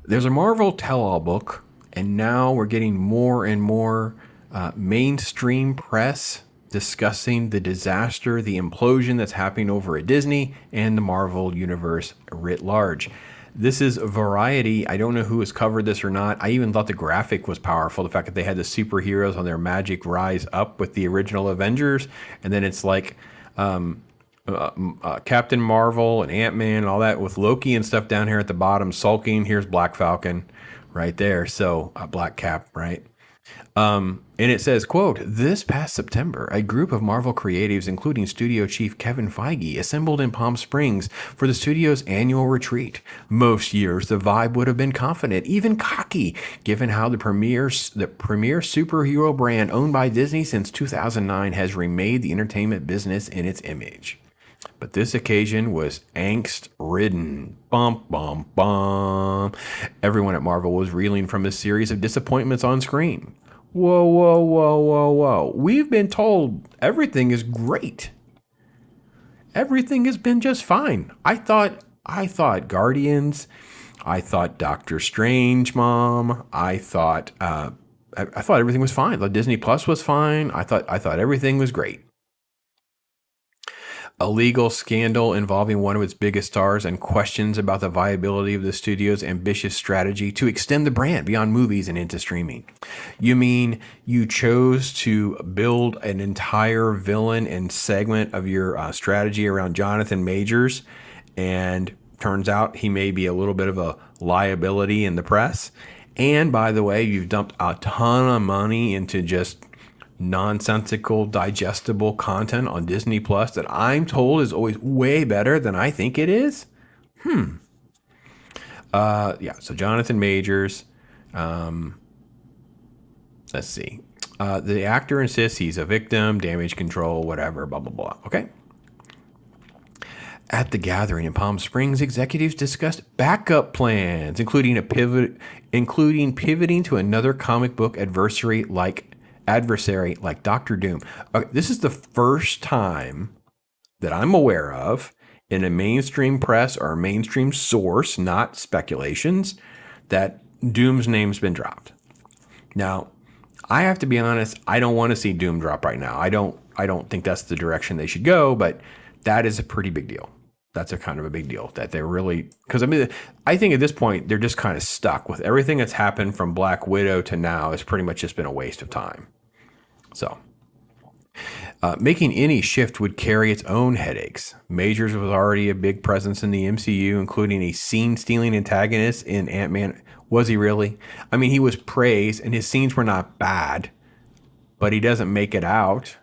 There's a Marvel tell-all book, and now we're getting more and more mainstream press discussing the disaster, the implosion that's happening over at Disney and the Marvel universe writ large. This is Variety. I don't know who has covered this or not. I even thought the graphic was powerful. The fact that they had the superheroes on their magic rise up with the original Avengers, and then it's like Captain Marvel and Ant-Man and all that with Loki and stuff down here at the bottom sulking. Here's Black Falcon right there. So Black Cap, right? And it says, quote, this past September, a group of Marvel creatives, including studio chief Kevin Feige, assembled in Palm Springs for the studio's annual retreat. Most years, the vibe would have been confident, even cocky, given how the premier superhero brand owned by Disney since 2009 has remade the entertainment business in its image. But this occasion was angst-ridden. Bum, bum, bum. Everyone at Marvel was reeling from a series of disappointments on screen. Whoa, whoa, whoa, whoa, whoa. We've been told everything is great. Everything has been just fine. I thought Guardians. I thought Doctor Strange, Mom. I thought everything was fine. Like Disney Plus was fine. I thought everything was great. A legal scandal involving one of its biggest stars and questions about the viability of the studio's ambitious strategy to extend the brand beyond movies and into streaming. You mean you chose to build an entire villain and segment of your strategy around Jonathan Majors, and turns out he may be a little bit of a liability in the press? And by the way, you've dumped a ton of money into just nonsensical, digestible content on Disney Plus that I'm told is always way better than I think it is. So Jonathan Majors. Let's see. The actor insists he's a victim, damage control, whatever, blah, blah, blah. Okay. At the gathering in Palm Springs, executives discussed backup plans, including pivoting to another comic book adversary like Doctor Doom. Okay, this is the first time that I'm aware of in a mainstream press or a mainstream source, not speculations, that Doom's name's been dropped. Now, I have to be honest, I don't want to see Doom drop right now. I don't think that's the direction they should go, but that is a pretty big deal. That's a kind of a big deal that they're really, because I think at this point they're just kind of stuck with everything that's happened from Black Widow to now has pretty much just been a waste of time. So, making any shift would carry its own headaches. Majors was already a big presence in the MCU, including a scene-stealing antagonist in Ant-Man. Was he really? I mean, he was praised, and his scenes were not bad, but he doesn't make it out.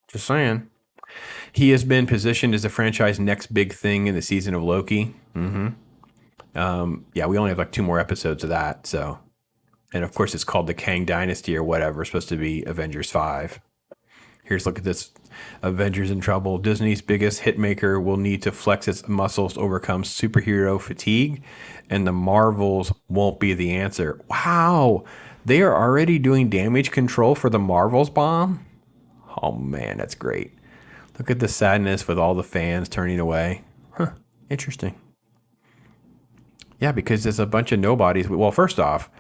Just saying. He has been positioned as the franchise's next big thing in the season of Loki. We only have like 2 more episodes of that. So, and of course, it's called the Kang Dynasty or whatever. It's supposed to be Avengers 5. Here's a look at this. Avengers in trouble. Disney's biggest hitmaker will need to flex its muscles to overcome superhero fatigue, and the Marvels won't be the answer. Wow. They are already doing damage control for the Marvels bomb? Oh, man, that's great. Look at the sadness with all the fans turning away. Huh, interesting. Yeah, because there's a bunch of nobodies. Well, first off,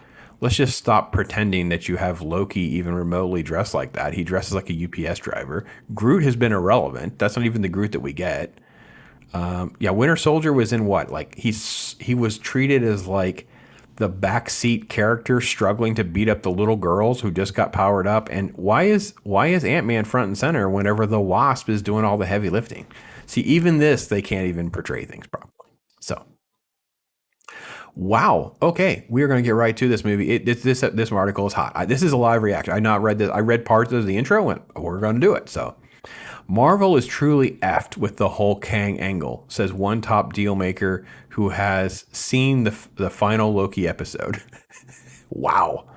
let's just stop pretending that you have Loki even remotely dressed like that. He dresses like a UPS driver. Groot has been irrelevant. That's not even the Groot that we get. Winter Soldier was in what? Like he was treated as like the backseat character struggling to beat up the little girls who just got powered up. And why is Ant-Man front and center whenever the Wasp is doing all the heavy lifting? See, even this, they can't even portray things properly. So, wow. Okay, we're going to get right to this movie. This article is hot. This is a live reaction. I not read this. I read parts of the intro and we're going to do it. So, Marvel is truly effed with the whole Kang angle, says one top deal maker who has seen the final Loki episode. Wow.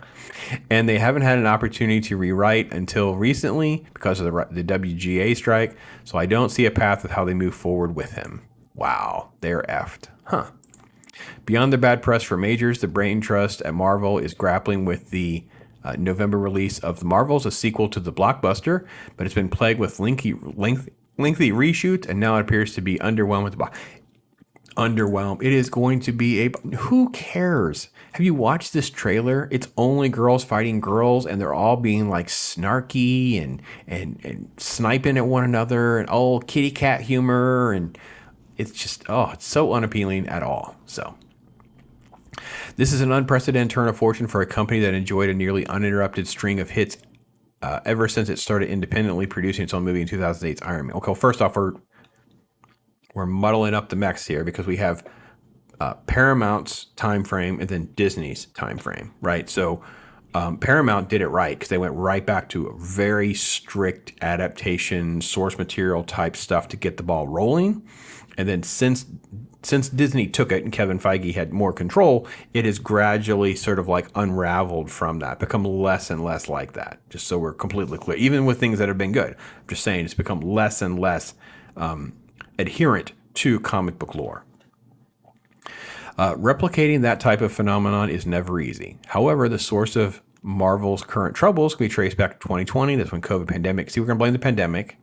And they haven't had an opportunity to rewrite until recently because of the WGA strike. So I don't see a path of how they move forward with him. Wow. They're effed. Huh. Beyond the bad press for Majors, the brain trust at Marvel is grappling with the November release of The Marvels, a sequel to the blockbuster, but it's been plagued with lengthy reshoots, and now it appears to be underwhelmed with the box. underwhelmed. It is going to be a. Who cares? Have you watched this trailer? It's only girls fighting girls, and they're all being like snarky and sniping at one another, and all kitty cat humor, and it's just it's so unappealing at all. So this is an unprecedented turn of fortune for a company that enjoyed a nearly uninterrupted string of hits ever since it started independently producing its own movie in 2008's Iron Man. Okay, well, first off, we're muddling up the mechs here because we have Paramount's time frame and then Disney's time frame, right? So Paramount did it right because they went right back to a very strict adaptation, source material type stuff to get the ball rolling. And then since Disney took it and Kevin Feige had more control, it has gradually sort of like unraveled from that, become less and less like that. Just so we're completely clear, even with things that have been good. I'm just saying it's become less and less adherent to comic book lore. Replicating that type of phenomenon is never easy. However, the source of Marvel's current troubles can be traced back to 2020. That's when COVID pandemic. See, we're going to blame the pandemic.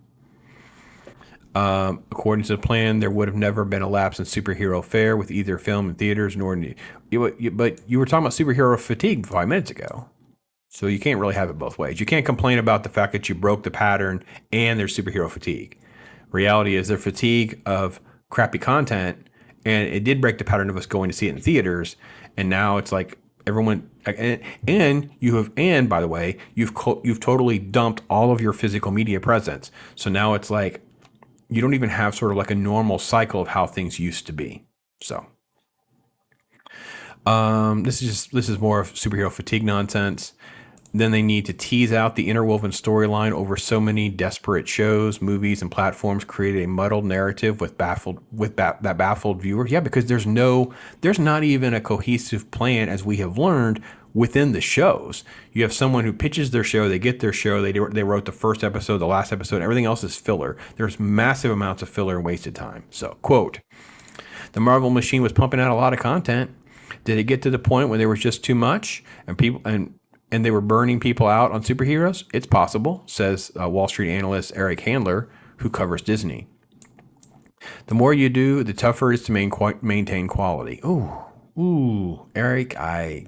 According to the plan, there would have never been a lapse in superhero fare with either film in theaters nor. But you were talking about superhero fatigue 5 minutes ago. So you can't really have it both ways. You can't complain about the fact that you broke the pattern and there's superhero fatigue. Reality is there's fatigue of crappy content, and it did break the pattern of us going to see it in theaters. And now it's like everyone, and by the way, you've totally dumped all of your physical media presence. So now it's like you don't even have sort of like a normal cycle of how things used to be. So this is more of superhero fatigue nonsense. Then they need to tease out the interwoven storyline over so many desperate shows, movies, and platforms, create a muddled narrative that baffled viewers. Yeah, because there's not even a cohesive plan, as we have learned, within the shows. You have someone who pitches their show, they get their show, they wrote the first episode, the last episode, everything else is filler. There's massive amounts of filler and wasted time. So, quote, the Marvel machine was pumping out a lot of content. Did it get to the point where there was just too much and they were burning people out on superheroes? It's possible, says Wall Street analyst Eric Handler, who covers Disney. The more you do, the tougher it is to maintain quality. Ooh, Eric, I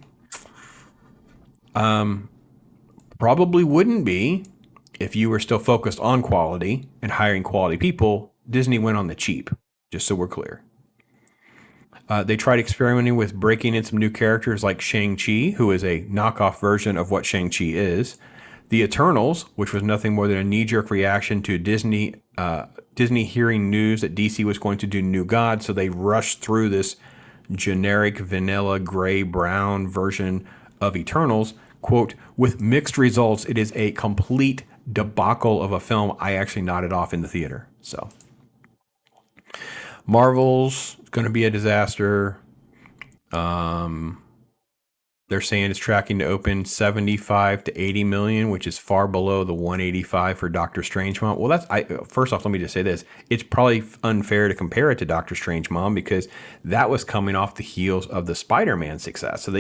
probably wouldn't be if you were still focused on quality and hiring quality people. Disney went on the cheap, just so we're clear. They tried experimenting with breaking in some new characters like Shang-Chi, who is a knockoff version of what Shang-Chi is. The Eternals, which was nothing more than a knee-jerk reaction to Disney hearing news that DC was going to do New Gods, so they rushed through this generic vanilla gray-brown version of Eternals. Quote, with mixed results, it is a complete debacle of a film. I actually nodded off in the theater. So Marvel's going to be a disaster. They're saying it's tracking to open 75 to 80 million, which is far below the 185 for Doctor Strangemom. Well, first off, let me just say this. It's probably unfair to compare it to Doctor Strangemom because that was coming off the heels of the Spider-Man success. So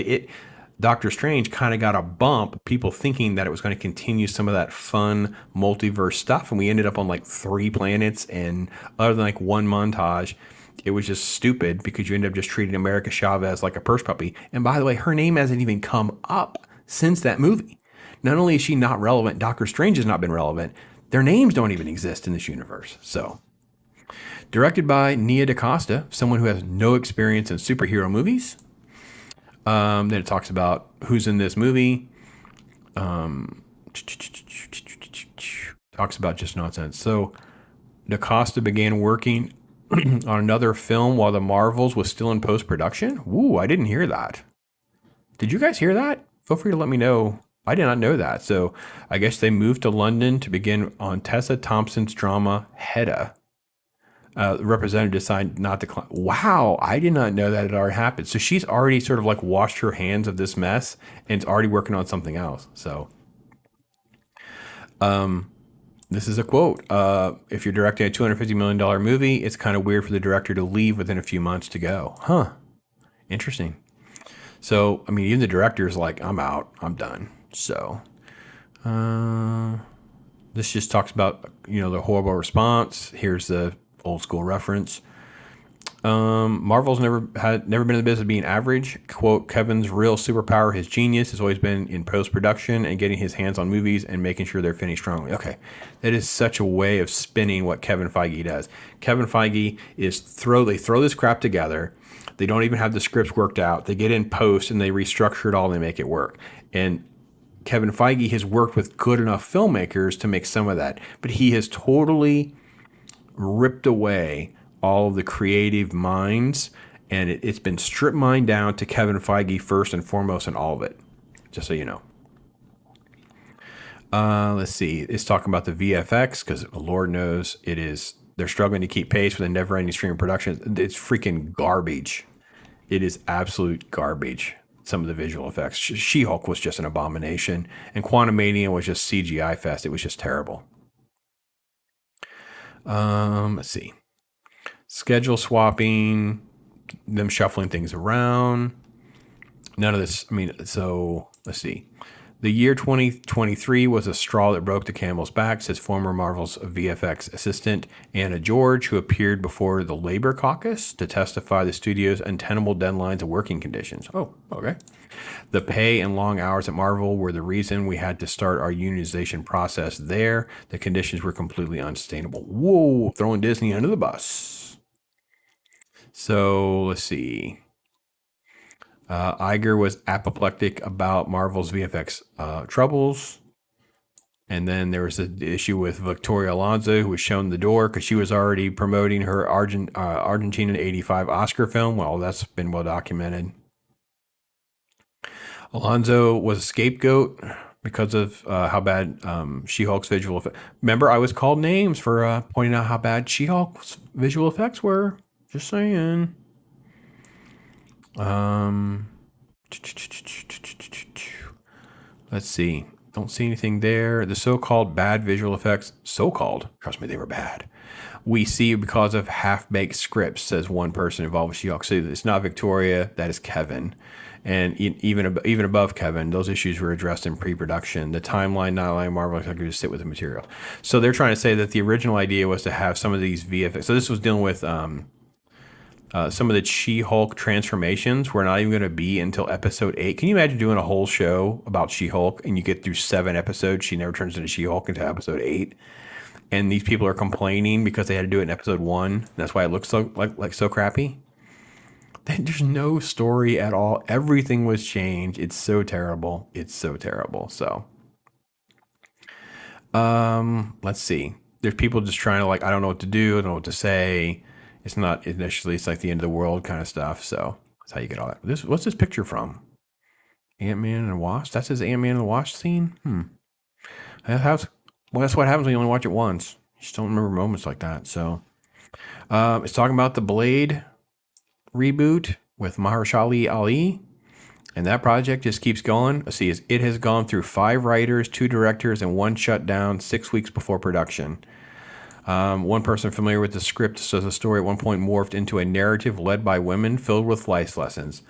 Doctor Strange kind of got a bump, people thinking that it was going to continue some of that fun multiverse stuff. And we ended up on like 3 planets, and other than like one montage, it was just stupid because you ended up just treating America Chavez like a purse puppy. And by the way, her name hasn't even come up since that movie. Not only is she not relevant, Doctor Strange has not been relevant. Their names don't even exist in this universe. So, directed by Nia DaCosta, someone who has no experience in superhero movies. Then it talks about who's in this movie. Talks about just nonsense. So DaCosta began working on another film while The Marvels was still in post-production. Ooh, I didn't hear that. Did you guys hear that? Feel free to let me know. I did not know that. So I guess they moved to London to begin on Tessa Thompson's drama Hedda. The representative decided not to. Wow, I did not know that it already happened. So she's already sort of like washed her hands of this mess and is already working on something else. So, this is a quote. If you're directing a $250 million movie, it's kind of weird for the director to leave within a few months to go. Huh. Interesting. So, I mean, even the director's like, I'm out. I'm done. So, this just talks about, the horrible response. Here's the old school reference. Marvel's never been in the business of being average. Quote, Kevin's real superpower, his genius, has always been in post-production and getting his hands on movies and making sure they're finished strongly. Okay. That is such a way of spinning what Kevin Feige does. Kevin Feige is they throw this crap together. They don't even have the scripts worked out. They get in post and they restructure it all and they make it work. And Kevin Feige has worked with good enough filmmakers to make some of that, but he has totally ripped away all of the creative minds, and it's been strip mined down to Kevin Feige first and foremost in all of it, just so you know. Let's see. It's talking about the VFX because Lord knows they're struggling to keep pace with a never-ending stream of production. It's freaking garbage. It is absolute garbage. Some of the visual effects. She-Hulk was just an abomination, and Quantumania was just CGI fest. It was just terrible. Let's see. Schedule swapping, them shuffling things around. None of this. I mean, so let's see. The year 2023 was a straw that broke the camel's back, says former Marvel's VFX assistant Anna George, who appeared before the Labor Caucus to testify the studio's untenable deadlines and working conditions. Oh, okay. The pay and long hours at Marvel were the reason we had to start our unionization process there. The conditions were completely unsustainable. Whoa, throwing Disney under the bus. So let's see. Iger was apoplectic about Marvel's VFX troubles. And then there was the issue with Victoria Alonso, who was shown the door because she was already promoting her Argentina 85 Oscar film. Well, that's been well documented. Alonso was a scapegoat because of how bad She-Hulk's visual effects. Remember, I was called names for pointing out how bad She-Hulk's visual effects were. Just saying. Let's see. Don't see anything there. The so-called bad visual effects, so-called, trust me, they were bad. We see because of half-baked scripts, says one person involved with She-Hulk. So it's not Victoria, that is Kevin. And even above Kevin, those issues were addressed in pre-production. The timeline not allowing Marvel executives to sit with the material. So they're trying to say that the original idea was to have some of these VFX. So this was dealing with some of the She-Hulk transformations were not even going to be until episode 8. Can you imagine doing a whole show about She-Hulk and you get through 7 episodes, she never turns into She-Hulk until episode 8? And these people are complaining because they had to do it in episode 1. That's why it looks so like so crappy. There's no story at all. Everything was changed. It's so terrible. It's so terrible. So, let's see. There's people just trying to I don't know what to do. I don't know what to say. It's not initially. It's like the end of the world kind of stuff. So that's how you get all that. What's this picture from? Ant-Man and the Wasp. That's his Ant-Man and the Wasp scene. That's what happens when you only watch it once. You just don't remember moments like that. So, it's talking about the Blade reboot with Mahershala Ali, and that project just keeps going. Let's see, it has gone through 5 writers, 2 directors, and 1 shutdown 6 weeks before production. One person familiar with the script says the story at one point morphed into a narrative led by women filled with life lessons.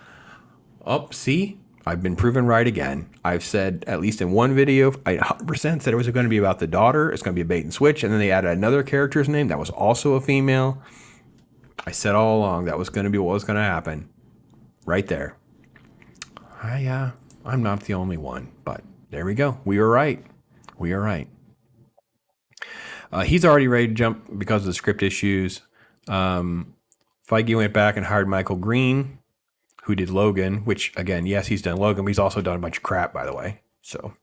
See, I've been proven right again. I've said, at least in one video, I 100% said it was going to be about the daughter. It's going to be a bait and switch, and then they added another character's name that was also a female. I said all along that was going to be what was going to happen. Right there. I'm not the only one, but there we go. We were right. We are right. He's already ready to jump because of the script issues. Feige went back and hired Michael Green, who did Logan, which, again, yes, he's done Logan, but he's also done a bunch of crap, by the way. So,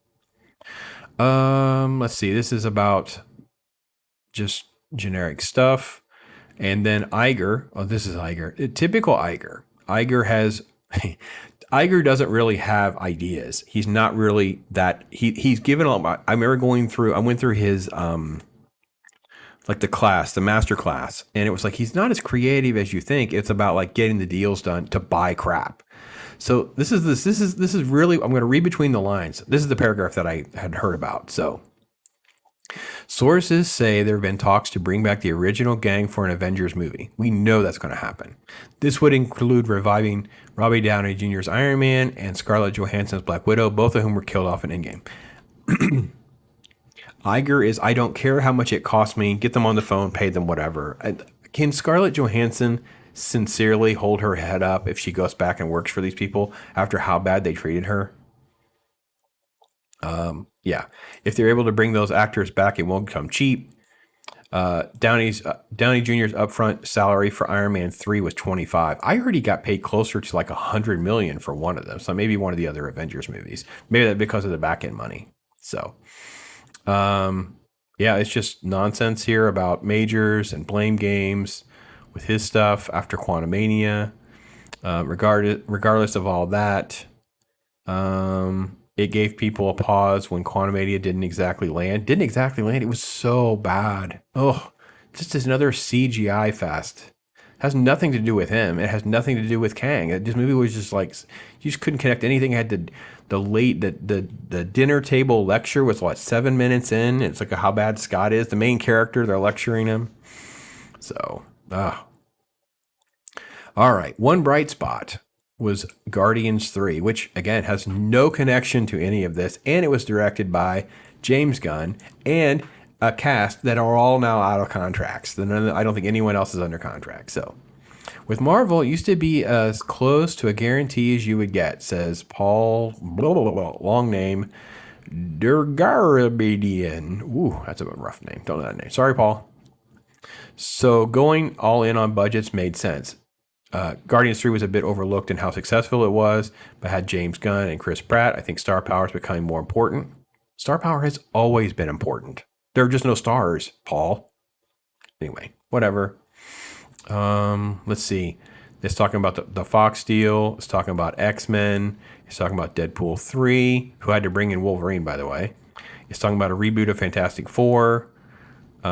let's see. This is about just generic stuff. And then Iger, this is Iger, typical Iger. Iger doesn't really have ideas. He's not really that, he's given a lot. I remember I went through his, the master class, and it was like, he's not as creative as you think. It's about getting the deals done to buy crap. So this is really, I'm going to read between the lines. This is the paragraph that I had heard about. So, sources say there have been talks to bring back the original gang for an Avengers movie. We know that's going to happen. This would include reviving Robbie Downey Jr.'s Iron Man and Scarlett Johansson's Black Widow, both of whom were killed off in Endgame. Iger is, I don't care how much it costs me, get them on the phone, pay them whatever. Can Scarlett Johansson sincerely hold her head up if she goes back and works for these people after how bad they treated her. Yeah, if they're able to bring those actors back, it won't come cheap. Downey Jr.'s upfront salary for Iron Man 3 was 25. I heard he got paid closer to like 100 million for one of them. So maybe one of the other Avengers movies. Maybe that because of the back end money. So, yeah, it's just nonsense here about Majors and blame games with his stuff after Quantumania. Regardless of all that, it gave people a pause when Quantumania didn't exactly land. It was so bad. Oh, just another CGI fest. Has nothing to do with him. It has nothing to do with Kang. This movie was just like you just couldn't connect anything. It had the dinner table lecture was what 7 minutes in. It's like how bad Scott is. The main character, they're lecturing him. So, all right. One bright spot was Guardians 3, which again has no connection to any of this, and it was directed by James Gunn and a cast that are all now out of contracts. I don't think anyone else is under contract. So with Marvel, it used to be as close to a guarantee as you would get, says Paul, long name, Dergarabedian. Ooh, that's a rough name. Don't know that name. Sorry, Paul. So going all in on budgets made sense. Guardians 3 was a bit overlooked in how successful it was, but had James Gunn and Chris Pratt. I think star power is becoming more important. Star power has always been important. There are just no stars, Paul. Anyway, whatever. Let's see. It's talking about the Fox deal. It's talking about X-Men. It's talking about Deadpool 3, who had to bring in Wolverine, by the way. It's talking about a reboot of Fantastic Four. While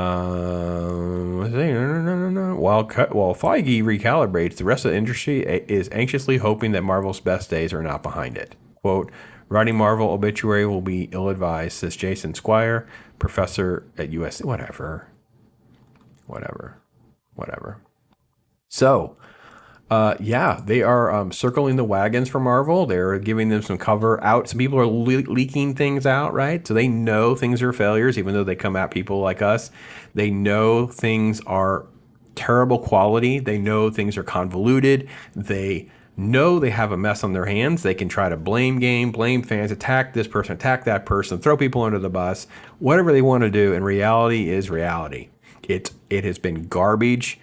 Feige recalibrates, the rest of the industry is anxiously hoping that Marvel's best days are not behind it. Quote, writing Marvel obituary will be ill-advised, says Jason Squire, professor at USC. Whatever. So, yeah, they are circling the wagons for Marvel. They're giving them some cover out. Some people are leaking things out, right? So they know things are failures, even though they come at people like us. They know things are terrible quality. They know things are convoluted. They know they have a mess on their hands. They can try to blame game, blame fans, attack this person, attack that person, throw people under the bus, whatever they want to do. And reality is reality. It has been garbage,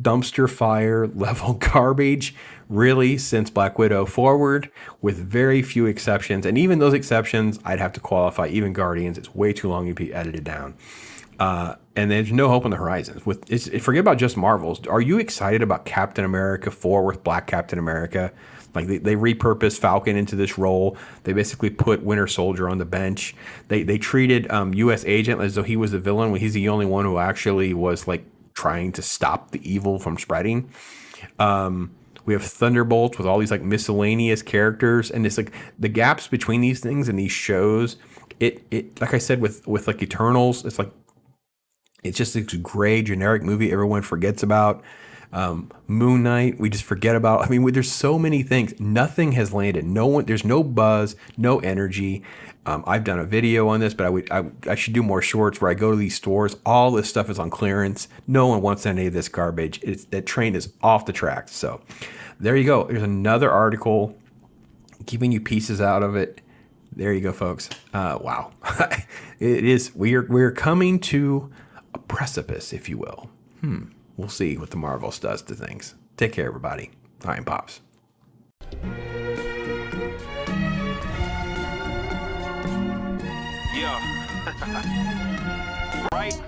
dumpster fire level garbage really since Black Widow forward, with very few exceptions. And even those exceptions, I'd have to qualify. Even Guardians, it's way too long to be edited down. And there's no hope on the horizon. Forget about just Marvels. Are you excited about Captain America 4 with Black Captain America? Like they repurposed Falcon into this role. They basically put Winter Soldier on the bench. They treated U.S. Agent as though he was the villain when he's the only one who actually was like trying to stop the evil from spreading. We have Thunderbolts with all these like miscellaneous characters, and it's like the gaps between these things and these shows. It like I said with like Eternals, it's like it's just this gray generic movie everyone forgets about. Moon Knight, we just forget about. I mean, there's so many things. Nothing has landed. There's no buzz, no energy. I've done a video on this, but I should do more shorts where I go to these stores. All this stuff is on clearance. No one wants any of this garbage. That train is off the tracks. So there you go. There's another article giving you pieces out of it. There you go, folks. Wow. It is. We're coming to a precipice, if you will. We'll see what the Marvels does to things. Take care, everybody. I am Pops. Yeah. Right?